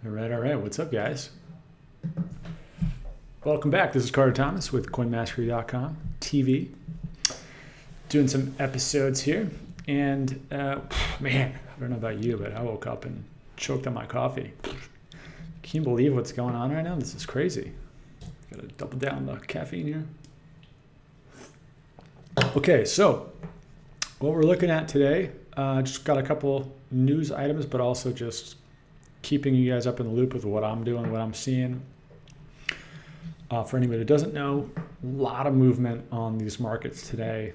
All right. What's up, guys? Welcome back. This is Carter Thomas with CoinMastery.com TV. Doing some episodes here. And, man, I don't know about you, but I woke up and choked on my coffee. Can you believe what's going on right now? This is crazy. Got to double down the caffeine here. Okay, so what we're looking at today, just got a couple news items, but also just keeping you guys up in the loop with what I'm doing, what I'm seeing. For anybody who doesn't know, a lot of movement on these markets today.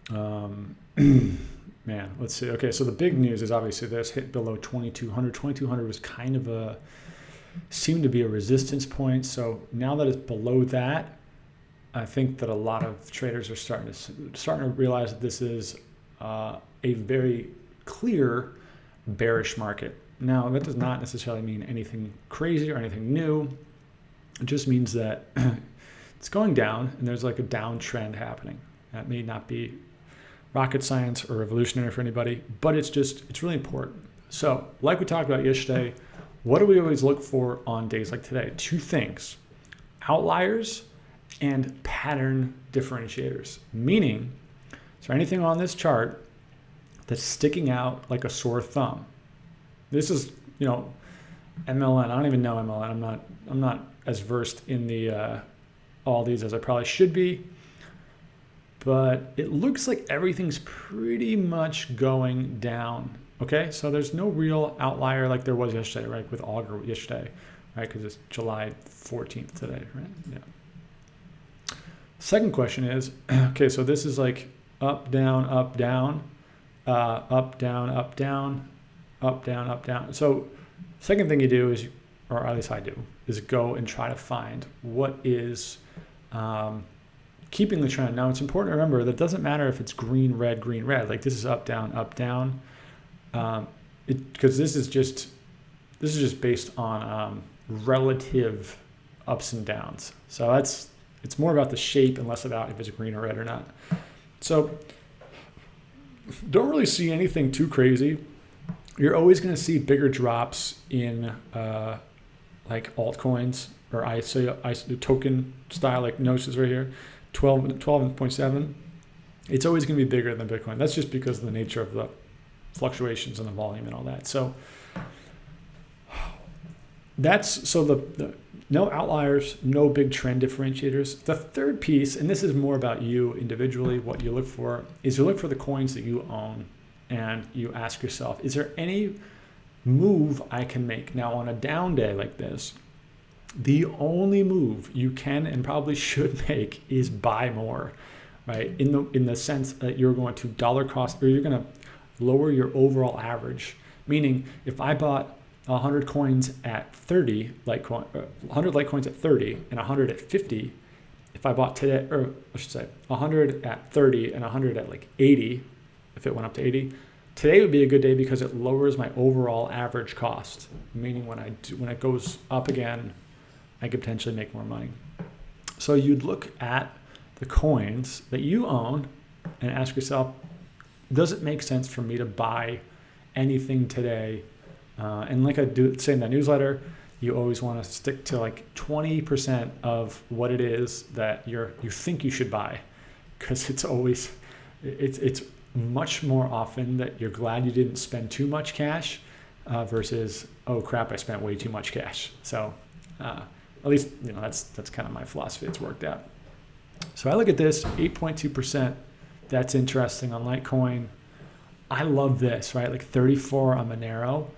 Man, let's see. Okay, so the big news is obviously this hit below 2200. 2200 was kind of seemed to be a resistance point. So now that it's below that, I think that a lot of traders are starting to realize that this is a very clear bearish market. Now, that does not necessarily mean anything crazy or anything new. It just means that it's going down and there's like a downtrend happening. That may not be rocket science or revolutionary for anybody, but it's really important. So, like we talked about yesterday, what do we always look for on days like today? Two things: outliers and pattern differentiators. Meaning, is there anything on this chart that's sticking out like a sore thumb? This is, MLN. I don't even know MLN. I'm not as versed in the all these as I probably should be. But it looks like everything's pretty much going down. Okay, so there's no real outlier like there was yesterday, right? With Augur yesterday, right? Because it's July 14th today, right? Yeah. Second question is, okay, so this is like up, down, up, down, up, down, up, down, up, down, up, down. So second thing you do is, or at least I do, is go and try to find what is keeping the trend. Now, it's important to remember that it doesn't matter if it's green, red. Like this is up, down, because this is just based on relative ups and downs. So it's more about the shape and less about if it's green or red or not. So don't really see anything too crazy. You're always going to see bigger drops in like altcoins or I say token style, like Gnosis right here, 12.7. It's always going to be bigger than Bitcoin. That's just because of the nature of the fluctuations and the volume and all that. So the no outliers, no big trend differentiators. The third piece, and this is more about you individually, what you look for, is you look for the coins that you own and you ask yourself, is there any move I can make? Now, on a down day like this, the only move you can and probably should make is buy more, right? In the sense that you're going to dollar cost, or you're going to lower your overall average. Meaning, if I bought 100 coins at 30, 100 Litecoins at 30 and 100 at 50, if I bought today, or I should say 100 at 30 and 100 at like 80, if it went up to 80, today would be a good day because it lowers my overall average cost. Meaning when it goes up again, I could potentially make more money. So you'd look at the coins that you own and ask yourself, does it make sense for me to buy anything today? And like I do say in that newsletter, you always want to stick to like 20% of what it is that you think you should buy, because it's much more often that you're glad you didn't spend too much cash versus, oh crap, I spent way too much cash. So at least that's kind of my philosophy. It's worked out. So I look at this 8.2%. That's interesting on Litecoin. I love this, right? Like 34 on Monero.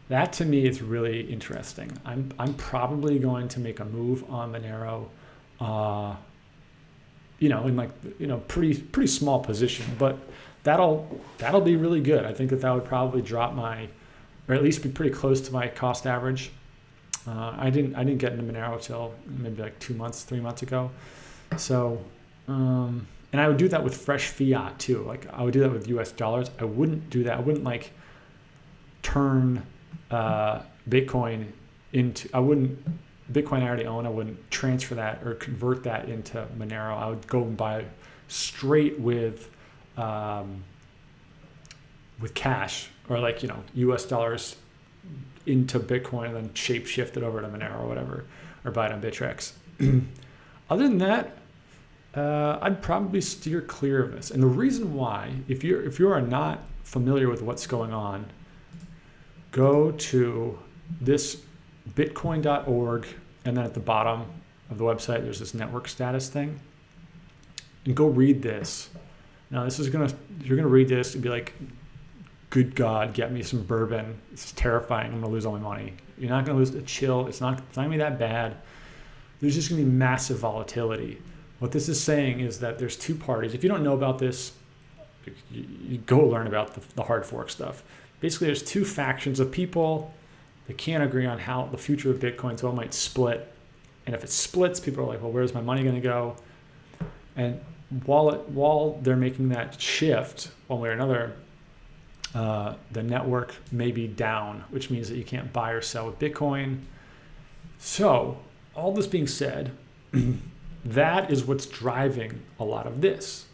That to me is really interesting. I'm probably going to make a move on Monero, in pretty small position, but that'll be really good. I think that would probably drop or at least be pretty close to my cost average. I didn't get into Monero till maybe like 3 months ago. So, and I would do that with fresh fiat too. Like I would do that with US dollars. I wouldn't do that. I wouldn't like turn Bitcoin into, Bitcoin I already own, I wouldn't transfer that or convert that into Monero. I would go and buy straight with cash, or US dollars into Bitcoin and then shape shift it over to Monero or whatever, or buy it on Bittrex. Other than that, I'd probably steer clear of this. And the reason why, if you are not familiar with what's going on, go to this bitcoin.org, and then at the bottom of the website, there's this network status thing, and go read this. Now, you're gonna read this and be like, good God, get me some bourbon. This is terrifying. I'm gonna lose all my money. You're not gonna lose the chill. It's not gonna be that bad. There's just gonna be massive volatility. What this is saying is that there's two parties. If you don't know about this, you go learn about the hard fork stuff. Basically, there's two factions of people that can't agree on how the future of Bitcoin, so it might split. And if it splits, people are like, well, where's my money gonna go? And while they're making that shift one way or another, the network may be down, which means that you can't buy or sell with Bitcoin. So all this being said, that is what's driving a lot of this.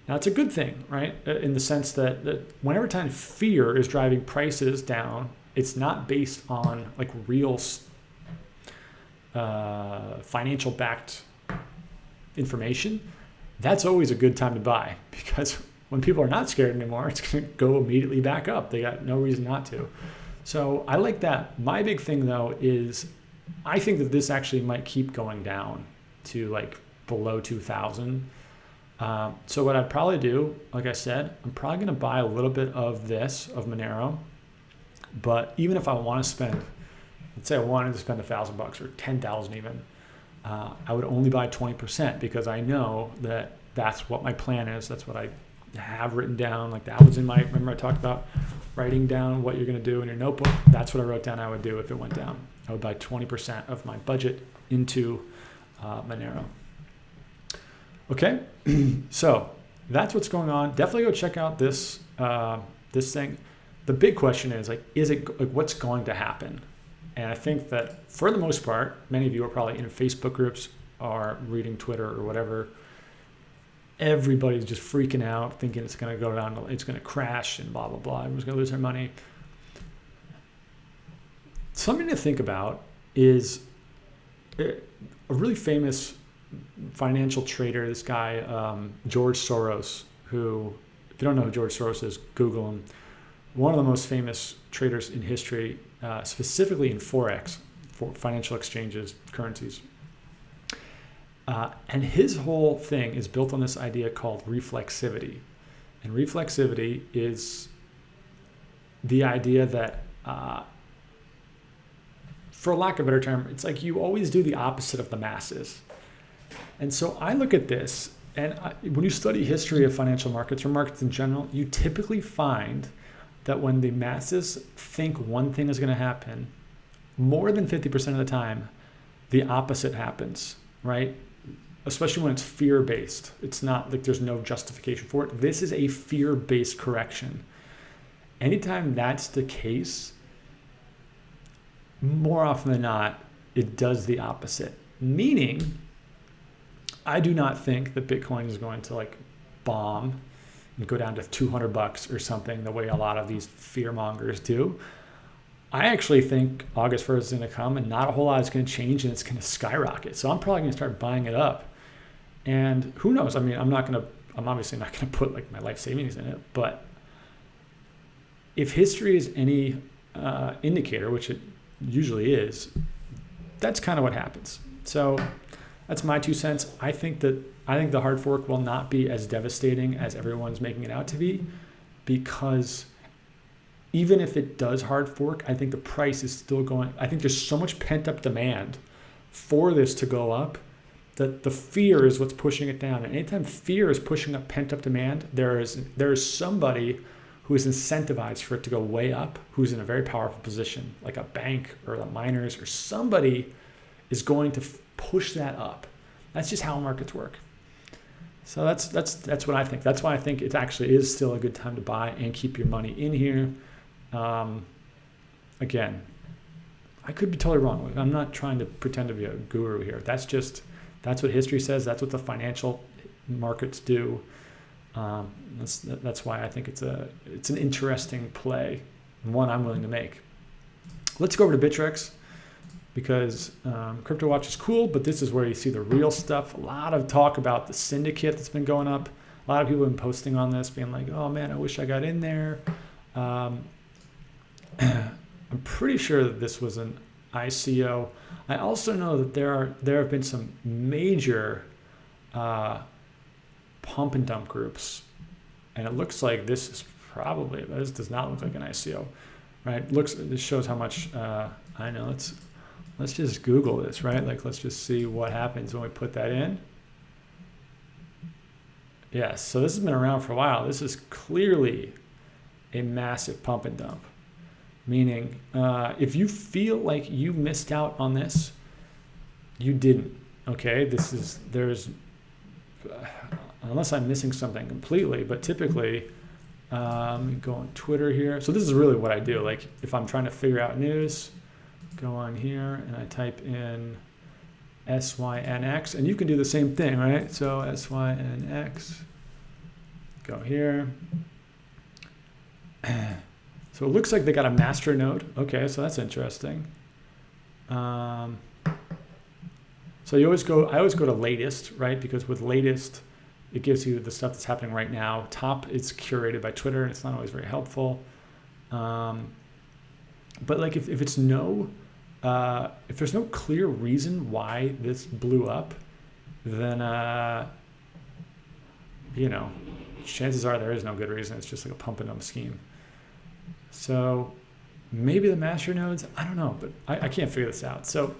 Now, it's a good thing, right? In the sense that whenever time fear is driving prices down, it's not based on like real financial backed information. That's always a good time to buy, because when people are not scared anymore, it's going to go immediately back up. They got no reason not to. So I like that. My big thing, though, is I think that this actually might keep going down to like below 2,000. So what I'd probably do, like I said, I'm probably going to buy a little bit of Monero. But even if I want to spend, let's say I wanted to spend $1,000 or 10,000 even, I would only buy 20%, because I know that that's what my plan is. That's what I have written down. Like that was remember I talked about writing down what you're going to do in your notebook. That's what I wrote down I would do if it went down. I would buy 20% of my budget into Monero. Okay, so that's what's going on. Definitely go check out this thing. The big question is what's going to happen? And I think that for the most part, many of you are probably in Facebook groups or reading Twitter or whatever. Everybody's just freaking out, thinking it's going to go down, it's going to crash and blah, blah, blah. Everyone's going to lose their money. Something to think about is a really famous financial trader, this guy, George Soros, who, if you don't know who George Soros is, Google him. One of the most famous traders in history, specifically in Forex, for financial exchanges, currencies. And his whole thing is built on this idea called reflexivity. And reflexivity is the idea that, for lack of a better term, it's like you always do the opposite of the masses. And so I look at this, and when you study history of financial markets or markets in general, you typically find that when the masses think one thing is going to happen, more than 50% of the time, the opposite happens, right? Especially when it's fear-based. It's not like there's no justification for it. This is a fear-based correction. Anytime that's the case, more often than not, it does the opposite. Meaning, I do not think that Bitcoin is going to like bomb and go down to $200 or something the way a lot of these fear mongers do. I actually think August 1st is going to come and not a whole lot is going to change, and it's going to skyrocket. So I'm probably going to start buying it up. And who knows? I mean, I'm obviously not going to put like my life savings in it, but if history is any indicator, which it usually is, that's kind of what happens. So that's my 2 cents. I think the hard fork will not be as devastating as everyone's making it out to be, because even if it does hard fork, I think the price is still going. I think there's so much pent up demand for this to go up that the fear is what's pushing it down. And anytime fear is pushing up pent up demand, there is somebody who is incentivized for it to go way up, who's in a very powerful position, like a bank or the miners or somebody is going to push that up. That's just how markets work. So that's what I think. That's why I think it actually is still a good time to buy and keep your money in here. Again, I could be totally wrong. I'm not trying to pretend to be a guru here. That's what history says. That's what the financial markets do. That's why I think it's an interesting play, and one I'm willing to make. Let's go over to Bittrex, because CryptoWatch is cool, but this is where you see the real stuff. A lot of talk about the Syndicate that's been going up. A lot of people have been posting on this, being like, oh man, I wish I got in there. I'm pretty sure that this was an ICO. I also know that there have been some major pump and dump groups, and it looks like this is probably, this does not look like an ICO, right? This shows how much, I know, let's just Google this, right? Like, let's just see what happens when we put that in. Yes, so this has been around for a while. This is clearly a massive pump and dump, meaning if you feel like you missed out on this, you didn't, okay? There's, unless I'm missing something completely, but typically, let me go on Twitter here. So this is really what I do. Like, if I'm trying to figure out news, go on here and I type in SYNX, and you can do the same thing, right? So SYNX, go here. So it looks like they got a master node. Okay, so that's interesting. So I always go to latest, right? Because with latest, it gives you the stuff that's happening right now. Top is curated by Twitter, and it's not always very helpful. But like if it's no, if there's no clear reason why this blew up, then you know, chances are there is no good reason. It's just like a pump and dump scheme. So maybe the master nodes, I don't know, but I can't figure this out. So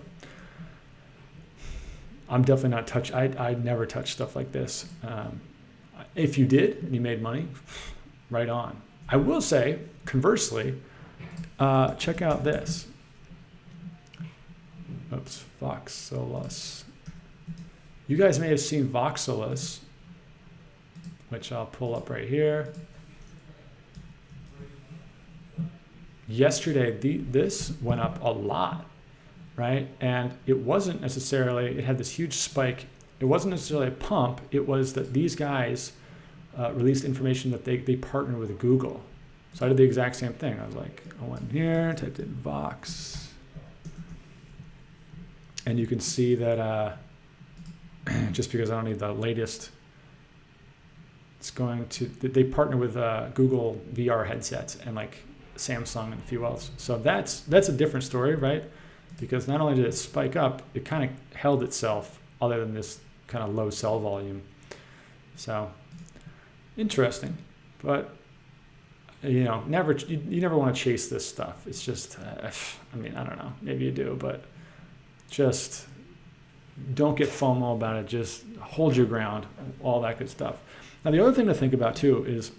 I'm definitely not I'd never touch stuff like this. If you did and you made money, right on. I will say, conversely, check out this. Oops, Voxelus. You guys may have seen Voxelus, which I'll pull up right here. Yesterday, this went up a lot, right? And it wasn't necessarily, it had this huge spike. It wasn't necessarily a pump. It was that these guys released information that they partnered with Google. So I did the exact same thing. I was like, I went here, typed in Vox. And you can see that just because I don't need the latest, it's going to, they partner with Google VR headsets and like Samsung and a few else. So that's a different story, right? Because not only did it spike up, it kind of held itself other than this kind of low sell volume. So interesting, but you know, you never want to chase this stuff. It's just, I mean, I don't know, maybe you do, but just don't get FOMO about it. Just hold your ground, all that good stuff. Now, the other thing to think about too is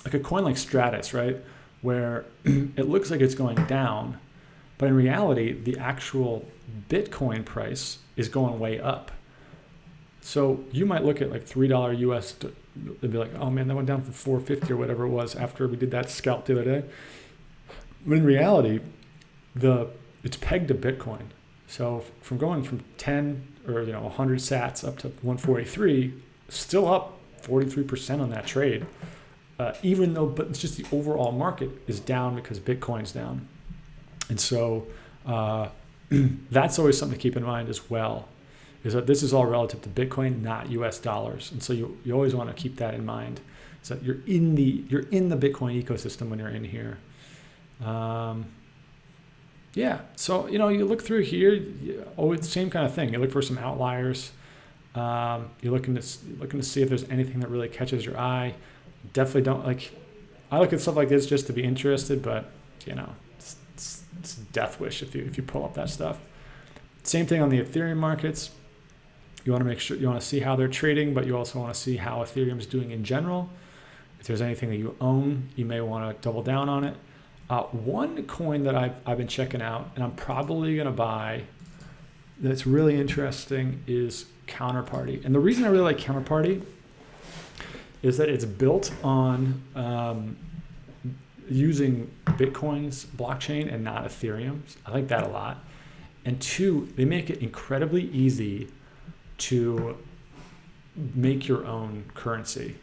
like a coin like Stratus, right? Where it looks like it's going down, but in reality, the actual Bitcoin price is going way up. So you might look at like $3 US, and be like, oh man, that went down from 450 or whatever it was after we did that scalp the other day. But in reality, it's pegged to Bitcoin. So from going from 10 or 100 sats up to 143, still up 43% on that trade. Even though, but it's just the overall market is down because Bitcoin's down. And so that's always something to keep in mind as well, is that this is all relative to Bitcoin, not US dollars. And so you always want to keep that in mind. So you're in the Bitcoin ecosystem when you're in here. Yeah, so you look through here, it's the same kind of thing. You look for some outliers. You're looking to see if there's anything that really catches your eye. Definitely don't I look at stuff like this just to be interested, but it's death wish if you pull up that stuff. Same thing on the Ethereum markets. You want to make sure you want to see how they're trading, but you also want to see how Ethereum is doing in general. If there's anything that you own, you may want to double down on it. One coin that I've been checking out, and I'm probably going to buy, that's really interesting, is Counterparty. And the reason I really like Counterparty is that it's built on using Bitcoin's blockchain and not Ethereum's. I like that a lot. And two, they make it incredibly easy to make your own currency.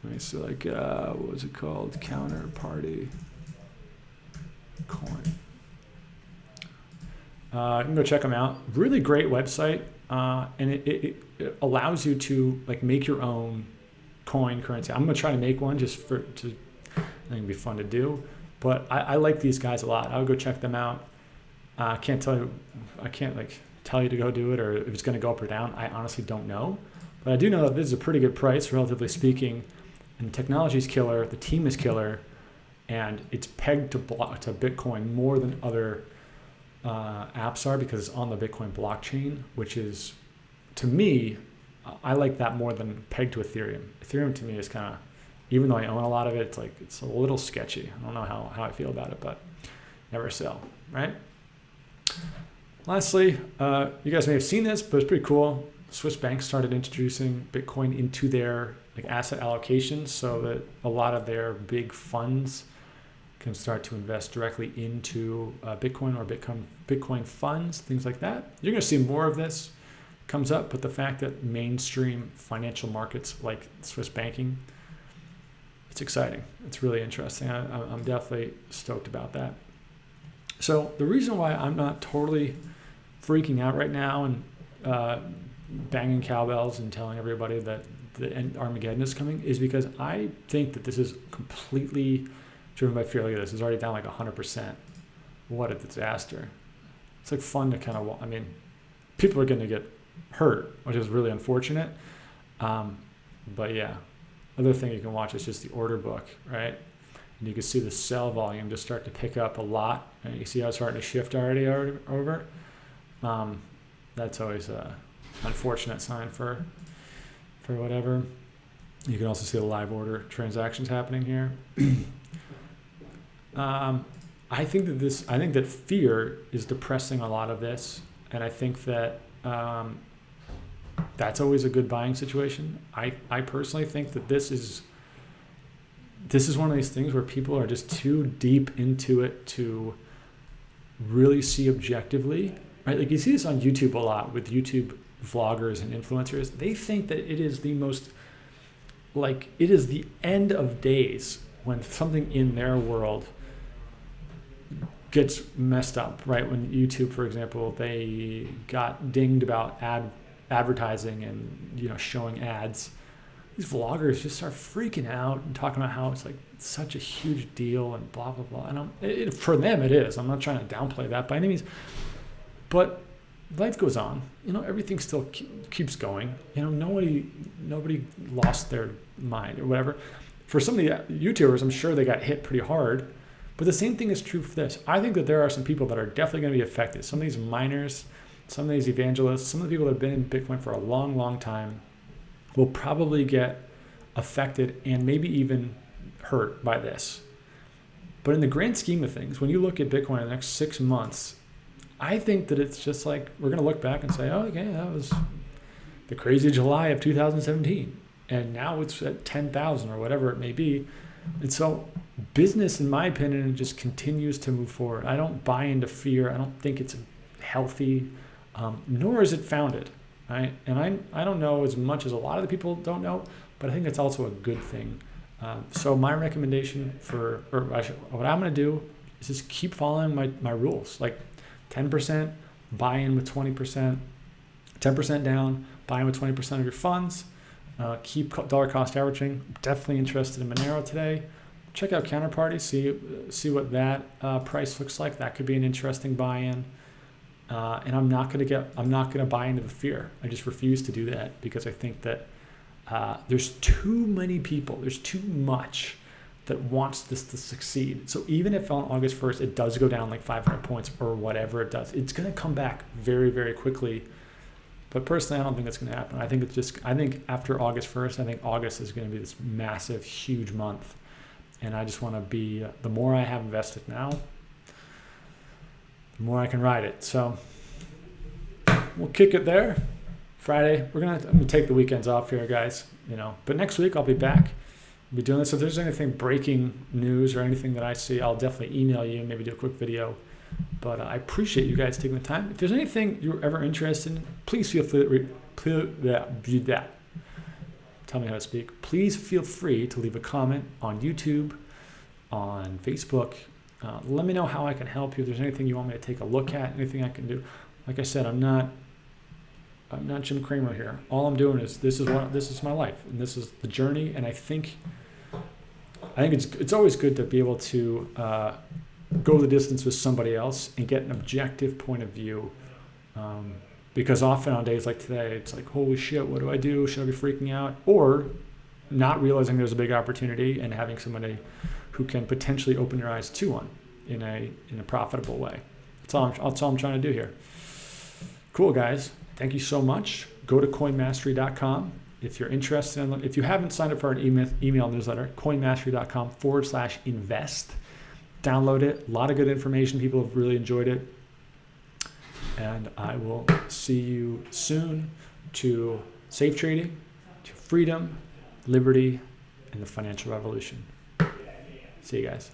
Right? So like, what was it called? Counterparty coin. You can go check them out. Really great website, and it allows you to like make your own coin currency. I'm gonna try to make one just I think it'd be fun to do. But I like these guys a lot. I would go check them out. I can't like tell you to go do it or if it's gonna go up or down. I honestly don't know, but I do know that this is a pretty good price, relatively speaking. And the technology is killer. The team is killer. And it's pegged to Bitcoin more than other apps are because it's on the Bitcoin blockchain, which is, to me, I like that more than pegged to Ethereum. Ethereum to me is kind of, even though I own a lot of it, it's a little sketchy. I don't know how I feel about it, but never sell, right? Lastly, you guys may have seen this, but it's pretty cool. Swiss banks started introducing Bitcoin into their like asset allocations so that a lot of their big funds can start to invest directly into Bitcoin or Bitcoin funds, things like that. You're going to see more of this comes up, but the fact that mainstream financial markets like Swiss banking, it's exciting. It's really interesting. I'm definitely stoked about that. So the reason why I'm not totally freaking out right now and banging cowbells and telling everybody that the Armageddon is coming is because I think that this is completely driven by fear. Look at this. It's already down like 100%. What a disaster. It's like fun to kind of, I mean, people are going to get hurt, which is really unfortunate. But yeah, other thing you can watch is just the order book, right? And you can see the sell volume just start to pick up a lot. And you see how it's starting to shift already over. That's always a unfortunate sign for whatever. You can also see the live order transactions happening here. I think that fear is depressing a lot of this, and I think that that's always a good buying situation. I personally think that this is one of these things where people are just too deep into it to really see objectively, right? Like you see this on YouTube a lot with YouTube vloggers and influencers. They think that it is the most, like it is the end of days when something in their world gets messed up, right? When YouTube, for example, they got dinged about advertising and showing ads. These vloggers just start freaking out and talking about how it's like such a huge deal and blah blah blah. And for them it is. I'm not trying to downplay that by any means, but life goes on. Everything still keeps going. Nobody lost their mind or whatever. For some of the YouTubers, I'm sure they got hit pretty hard. But the same thing is true for this. I think that there are some people that are definitely going to be affected. Some of these miners, some of these evangelists, some of the people that have been in Bitcoin for a long, long time will probably get affected and maybe even hurt by this. But in the grand scheme of things, when you look at Bitcoin in the next 6 months, I think that it's just like we're going to look back and say, oh, okay, that was the crazy July of 2017. And now it's at 10,000 or whatever it may be. And so business, in my opinion, just continues to move forward. I don't buy into fear. I don't think it's healthy, nor is it founded. Right? And I don't know as much as a lot of the people don't know, but I think it's also a good thing. So my recommendation what I'm going to do is just keep following my rules. Like 10% buy in with 20%, 10% down, buy in with 20% of your funds. Keep dollar cost averaging. Definitely interested in Monero today. Check out Counterparty. See what that price looks like. That could be an interesting buy-in. And I'm not going to buy into the fear. I just refuse to do that because I think that there's too many people. There's too much that wants this to succeed. So even if on August 1st it does go down like 500 points or whatever it does, it's going to come back very, very quickly. But personally, I don't think that's going to happen. I think after August 1st, I think August is going to be this massive, huge month. And I just want to be, the more I have invested now, the more I can ride it. So we'll kick it there. Friday, I'm going to take the weekends off here, guys. But next week I'll be back. I'll be doing this. So if there's anything breaking news or anything that I see, I'll definitely email you and maybe do a quick video. But I appreciate you guys taking the time. If there's anything you're ever interested in, please feel free. Tell me how to speak. Please feel free to leave a comment on YouTube, on Facebook, Let me know how I can help you. If there's anything you want me to take a look at, anything I can do. Like I said, I'm not Jim Cramer here. All I'm doing is this is my life, and this is the journey. And I think it's always good to be able to go the distance with somebody else and get an objective point of view. Because often on days like today, it's like, holy shit, what do I do? Should I be freaking out? Or not realizing there's a big opportunity and having somebody who can potentially open your eyes to one in a profitable way. That's all I'm trying to do here. Cool, guys. Thank you so much. Go to coinmastery.com. If you're interested if you haven't signed up for our email newsletter, coinmastery.com/invest. Download it. A lot of good information. People have really enjoyed it. And I will see you soon to safe trading, to freedom, liberty, and the financial revolution. See you guys.